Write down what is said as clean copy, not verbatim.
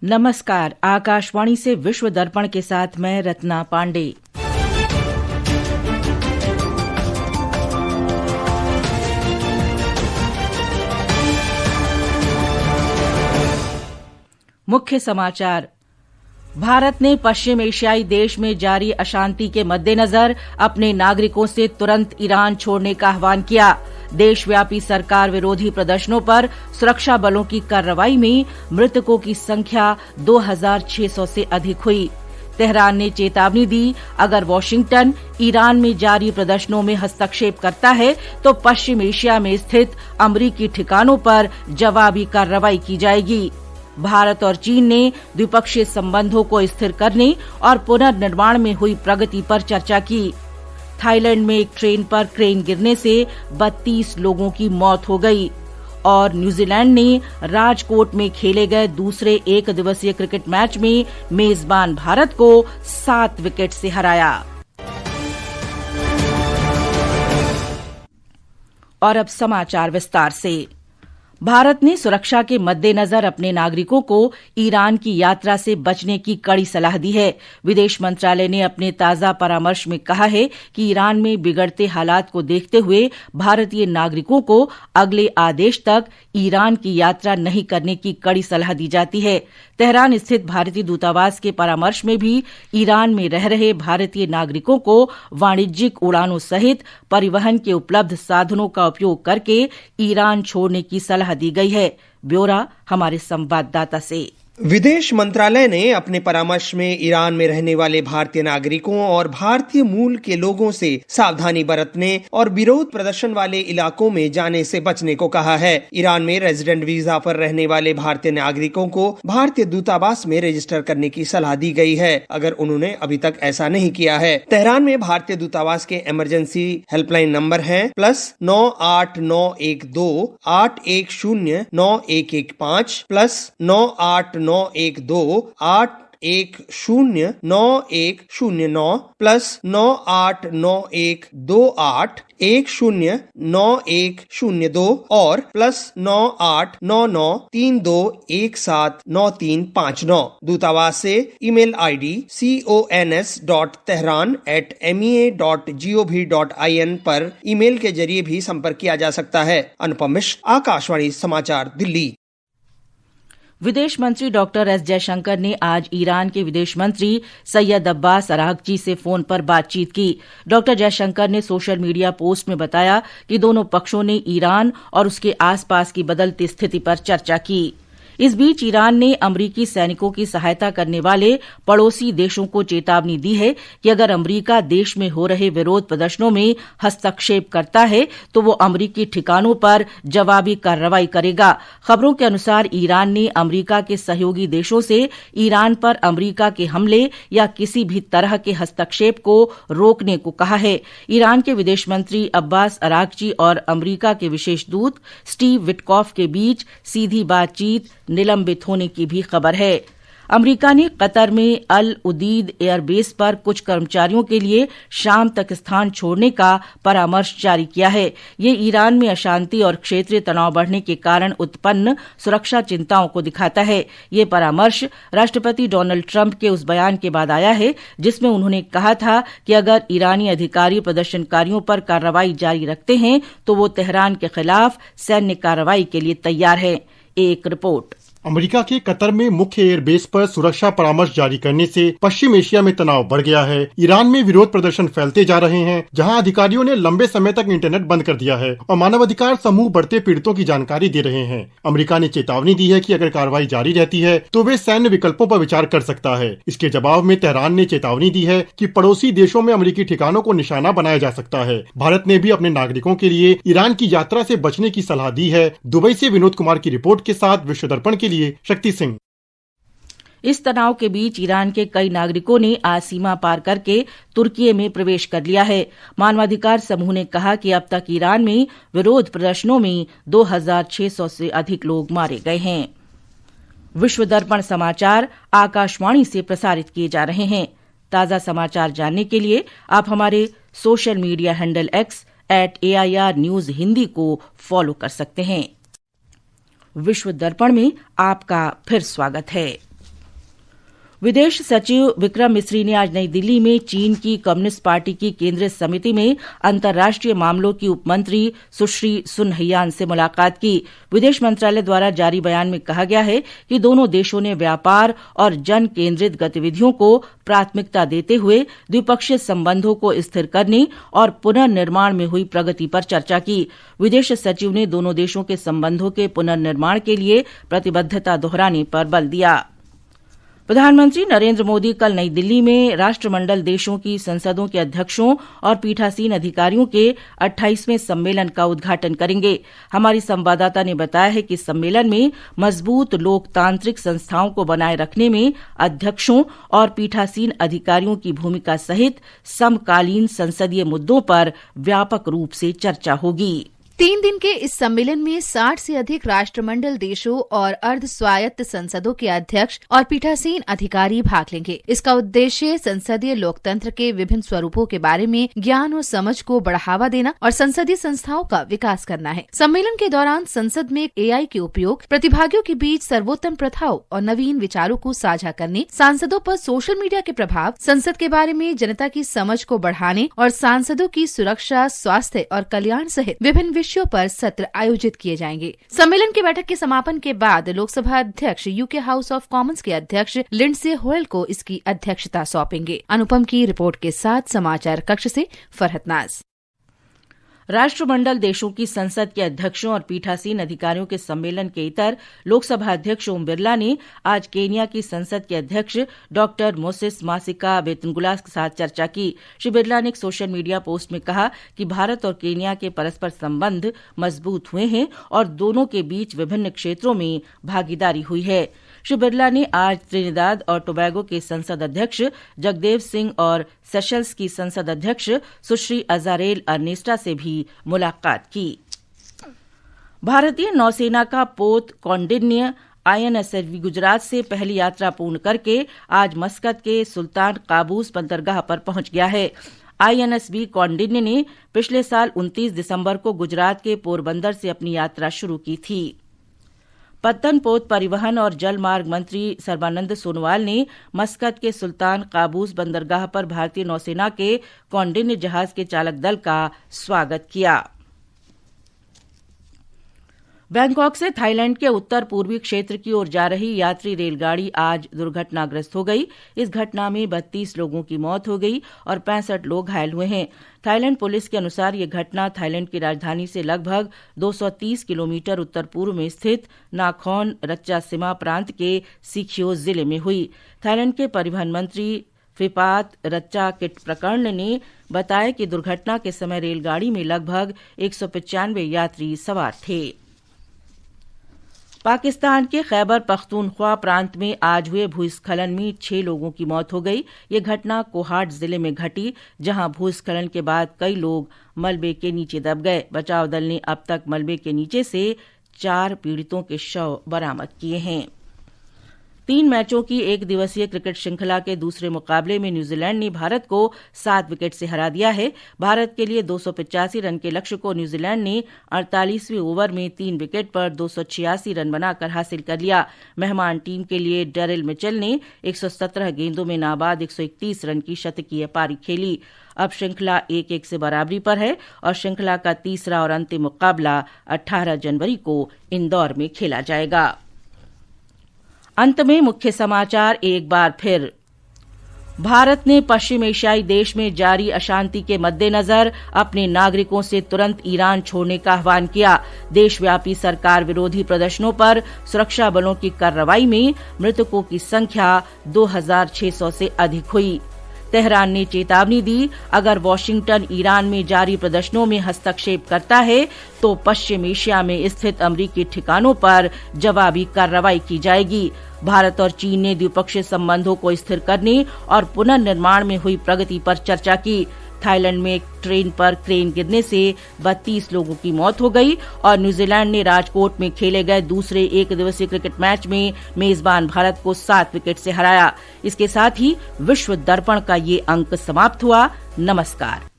नमस्कार, आकाशवाणी से विश्व दर्पण के साथ मैं रत्ना पांडे। मुख्य समाचार। भारत ने पश्चिम एशियाई देश में जारी अशांति के मद्देनजर अपने नागरिकों से तुरंत ईरान छोड़ने का आह्वान किया। देशव्यापी सरकार विरोधी प्रदर्शनों पर सुरक्षा बलों की कार्रवाई में मृतकों की संख्या 2600 से अधिक हुई। तेहरान ने चेतावनी दी, अगर वॉशिंगटन ईरान में जारी प्रदर्शनों में हस्तक्षेप करता है तो पश्चिम एशिया में स्थित अमरीकी ठिकानों पर जवाबी कार्रवाई की जाएगी। भारत और चीन ने द्विपक्षीय संबंधों को स्थिर करने और पुनर्निर्माण में हुई प्रगति पर चर्चा की। थाईलैंड में एक ट्रेन पर क्रेन गिरने से 32 लोगों की मौत हो गई और न्यूजीलैंड ने राजकोट में खेले गए दूसरे एक दिवसीय क्रिकेट मैच में मेजबान भारत को 7 विकेट से हराया। और अब समाचार विस्तार से। भारत ने सुरक्षा के मद्देनजर अपने नागरिकों को ईरान की यात्रा से बचने की कड़ी सलाह दी है। विदेश मंत्रालय ने अपने ताजा परामर्श में कहा है कि ईरान में बिगड़ते हालात को देखते हुए भारतीय नागरिकों को अगले आदेश तक ईरान की यात्रा नहीं करने की कड़ी सलाह दी जाती है। तेहरान स्थित भारतीय दूतावास के परामर्श में भी ईरान में रह रहे भारतीय नागरिकों को वाणिज्यिक उड़ानों सहित परिवहन के उपलब्ध साधनों का उपयोग करके ईरान छोड़ने की सलाह दी गई है। ब्यौरा हमारे संवाददाता से। विदेश मंत्रालय ने अपने परामर्श में ईरान में रहने वाले भारतीय नागरिकों और भारतीय मूल के लोगों से सावधानी बरतने और विरोध प्रदर्शन वाले इलाकों में जाने से बचने को कहा है। ईरान में रेजिडेंट वीजा पर रहने वाले भारतीय नागरिकों को भारतीय दूतावास में रजिस्टर करने की सलाह दी गई है, अगर उन्होंने अभी तक ऐसा नहीं किया है। तेहरान में भारतीय दूतावास के इमरजेंसी हेल्पलाइन नंबर है +98912 8109115 +98912 8109109 +9891281091002 और +989932179359। दूतावास से ईमेल आईडी cons.tehran@mea.gov.in पर ईमेल के जरिए भी संपर्क किया जा सकता है। अनुपम मिश्र, आकाशवाणी समाचार, दिल्ली। विदेश मंत्री डॉक्टर एस जयशंकर ने आज ईरान के विदेश मंत्री सैयद अब्बास अरागची से फोन पर बातचीत की। डॉक्टर जयशंकर ने सोशल मीडिया पोस्ट में बताया कि दोनों पक्षों ने ईरान और उसके आसपास की बदलती स्थिति पर चर्चा की। इस बीच ईरान ने अमरीकी सैनिकों की सहायता करने वाले पड़ोसी देशों को चेतावनी दी है कि अगर अमरीका देश में हो रहे विरोध प्रदर्शनों में हस्तक्षेप करता है तो वो अमरीकी ठिकानों पर जवाबी कार्रवाई करेगा। खबरों के अनुसार ईरान ने अमरीका के सहयोगी देशों से ईरान पर अमरीका के हमले या किसी भी तरह के हस्तक्षेप को रोकने को कहा है। ईरान के विदेश मंत्री अब्बास अरागची और अमरीका के विशेष दूत स्टीव विटकॉफ के बीच सीधी बातचीत निलंबित होने की भी खबर है। अमरीका ने कतर में अल उदीद एयरबेस पर कुछ कर्मचारियों के लिए शाम तक स्थान छोड़ने का परामर्श जारी किया है। ये ईरान में अशांति और क्षेत्रीय तनाव बढ़ने के कारण उत्पन्न सुरक्षा चिंताओं को दिखाता है। ये परामर्श राष्ट्रपति डोनाल्ड ट्रंप के उस बयान के बाद आया है जिसमें उन्होंने कहा था कि अगर ईरानी अधिकारी प्रदर्शनकारियों पर कार्रवाई जारी रखते हैं तो वो तेहरान के खिलाफ सैन्य कार्रवाई के लिए तैयार है। एक रिपोर्ट। अमेरिका के कतर में मुख्य एयरबेस पर सुरक्षा परामर्श जारी करने से पश्चिम एशिया में तनाव बढ़ गया है। ईरान में विरोध प्रदर्शन फैलते जा रहे हैं, जहां अधिकारियों ने लंबे समय तक इंटरनेट बंद कर दिया है और मानवाधिकार समूह बढ़ते पीड़ितों की जानकारी दे रहे हैं। अमेरिका ने चेतावनी दी है कि अगर कार्रवाई जारी रहती है तो वे सैन्य विकल्पों पर विचार कर सकता है। इसके जवाब में तेहरान ने चेतावनी दी है कि पड़ोसी देशों में अमेरिकी ठिकानों को निशाना बनाया जा सकता है। भारत ने भी अपने नागरिकों के लिए ईरान की यात्रा से बचने की सलाह दी है। दुबई से विनोद कुमार की रिपोर्ट के साथ विश्व दर्पण के लिए शक्ति सिंह। इस तनाव के बीच ईरान के कई नागरिकों ने आज सीमा पार करके तुर्की में प्रवेश कर लिया है। मानवाधिकार समूह ने कहा कि अब तक ईरान में विरोध प्रदर्शनों में 2600 से अधिक लोग मारे गए हैं। विश्व दर्पण समाचार आकाशवाणी से प्रसारित किए जा रहे हैं। ताजा समाचार जानने के लिए आप हमारे social media handle @AIR news Hindi को फॉलो कर सकते हैं। विश्व दर्पण में आपका फिर स्वागत है। विदेश सचिव विक्रम मिस्री ने आज नई दिल्ली में चीन की कम्युनिस्ट पार्टी की केंद्रीय समिति में अंतर्राष्ट्रीय मामलों की उपमंत्री सुश्री सुन हियान से मुलाकात की। विदेश मंत्रालय द्वारा जारी बयान में कहा गया है कि दोनों देशों ने व्यापार और जन केंद्रित गतिविधियों को प्राथमिकता देते हुए द्विपक्षीय संबंधों को स्थिर करने और पुनर्निर्माण में हुई प्रगति पर चर्चा की। विदेश सचिव ने दोनों देशों के संबंधों के पुनर्निर्माण के लिए प्रतिबद्धता दोहराने पर बल दिया। प्रधानमंत्री नरेंद्र मोदी कल नई दिल्ली में राष्ट्रमंडल देशों की संसदों के अध्यक्षों और पीठासीन अधिकारियों के 28वें सम्मेलन का उद्घाटन करेंगे। हमारी संवाददाता ने बताया है कि सम्मेलन में मजबूत लोकतांत्रिक संस्थाओं को बनाए रखने में अध्यक्षों और पीठासीन अधिकारियों की भूमिका सहित समकालीन संसदीय मुद्दों पर व्यापक रूप से चर्चा होगी। 3 दिन के इस सम्मेलन में 60 से अधिक राष्ट्रमंडल देशों और अर्ध स्वायत्त संसदों के अध्यक्ष और पीठासीन अधिकारी भाग लेंगे। इसका उद्देश्य संसदीय लोकतंत्र के विभिन्न स्वरूपों के बारे में ज्ञान और समझ को बढ़ावा देना और संसदीय संस्थाओं का विकास करना है। सम्मेलन के दौरान संसद में AI के उपयोग, प्रतिभागियों के बीच सर्वोत्तम प्रथाओं और नवीन विचारों को साझा करने, सांसदों पर सोशल मीडिया के प्रभाव, संसद के बारे में जनता की समझ को बढ़ाने और सांसदों की सुरक्षा, स्वास्थ्य और कल्याण सहित विभिन्न विषयों पर सत्र आयोजित किए जाएंगे। सम्मेलन की बैठक के समापन के बाद लोकसभा अध्यक्ष यूके हाउस ऑफ कॉमन्स के अध्यक्ष लिंडसे होयल को इसकी अध्यक्षता सौंपेंगे। अनुपम की रिपोर्ट के साथ समाचार कक्ष से फरहत नाज। राष्ट्रमंडल देशों की संसद के अध्यक्षों और पीठासीन अधिकारियों के सम्मेलन के इतर लोकसभा अध्यक्ष ओम बिरला ने आज केन्या की संसद के अध्यक्ष डॉक्टर मोसेस मासिका वेतनगुला के साथ चर्चा की। श्री बिरला ने एक सोशल मीडिया पोस्ट में कहा कि भारत और केन्या के परस्पर संबंध मजबूत हुए हैं और दोनों के बीच विभिन्न क्षेत्रों में भागीदारी हुई है। श्री बिरला ने आज त्रिनिदाद और टोबैगो के संसद अध्यक्ष जगदेव सिंह और सेशल्स की संसद अध्यक्ष सुश्री अजारेल अर्नेस्टा से भी मुलाकात की। भारतीय नौसेना का पोत कौंडिन्य INSV गुजरात से पहली यात्रा पूर्ण करके आज मस्कत के सुल्तान काबूस बंदरगाह पर पहुंच गया है। INSV कौंडिन्य ने पिछले साल 29 दिसंबर को गुजरात के पोरबंदर से अपनी यात्रा शुरू की थी। पत्तन पोत परिवहन और जल मार्ग मंत्री सर्बानंद सोनोवाल ने मस्कत के सुल्तान काबूस बंदरगाह पर भारतीय नौसेना के कौंडिन्य जहाज के चालक दल का स्वागत किया। बैंकॉक से थाईलैंड के उत्तर पूर्वी क्षेत्र की ओर जा रही यात्री रेलगाड़ी आज दुर्घटनाग्रस्त हो गई। इस घटना में 32 लोगों की मौत हो गई और 65 लोग घायल हुए हैं। थाईलैंड पुलिस के अनुसार यह घटना थाईलैंड की राजधानी से लगभग 230 किलोमीटर उत्तर पूर्व में स्थित नाखौन रच्चासीमा प्रांत के सिखियो जिले में हुई। थाईलैंड के परिवहन मंत्री फिपात रच्चा किट प्रकर्ण ने बताया कि दुर्घटना के समय रेलगाड़ी में लगभग 195 यात्री सवार थे। पाकिस्तान के खैबर पख्तूनख्वा प्रांत में आज हुए भूस्खलन में 6 लोगों की मौत हो गई। ये घटना कोहाट जिले में घटी, जहां भूस्खलन के बाद कई लोग मलबे के नीचे दब गए। बचाव दल ने अब तक मलबे के नीचे से 4 पीड़ितों के शव बरामद किए हैं। 3 मैचों की एक दिवसीय क्रिकेट श्रृंखला के दूसरे मुकाबले में न्यूजीलैंड ने भारत को 7 विकेट से हरा दिया है। भारत के लिए 285 रन के लक्ष्य को न्यूजीलैंड ने 48वें ओवर में 3 विकेट पर 286 रन बनाकर हासिल कर लिया। मेहमान टीम के लिए डेरिल मिचेल ने 117 गेंदों में नाबाद 131 रन की शतकीय पारी खेली। अब श्रृंखला 1-1 से बराबरी पर है और श्रृंखला का तीसरा और अंतिम मुकाबला 18 जनवरी को इंदौर में खेला जाएगा। अंत में मुख्य समाचार एक बार फिर। भारत ने पश्चिम एशियाई देश में जारी अशांति के मद्देनजर अपने नागरिकों से तुरंत ईरान छोड़ने का आह्वान किया। देशव्यापी सरकार विरोधी प्रदर्शनों पर सुरक्षा बलों की कार्रवाई में मृतकों की संख्या 2600 से अधिक हुई। तेहरान ने चेतावनी दी, अगर वॉशिंगटन ईरान में जारी प्रदर्शनों में हस्तक्षेप करता है तो पश्चिम एशिया में स्थित अमेरिकी ठिकानों पर जवाबी कार्रवाई की जाएगी। भारत और चीन ने द्विपक्षीय संबंधों को स्थिर करने और पुनर्निर्माण में हुई प्रगति पर चर्चा की। थाईलैंड में एक ट्रेन पर क्रेन गिरने से 32 लोगों की मौत हो गई और न्यूजीलैंड ने राजकोट में खेले गए दूसरे एक दिवसीय क्रिकेट मैच में मेजबान भारत को 7 विकेट से हराया। इसके साथ ही विश्व दर्पण का ये अंक समाप्त हुआ। नमस्कार।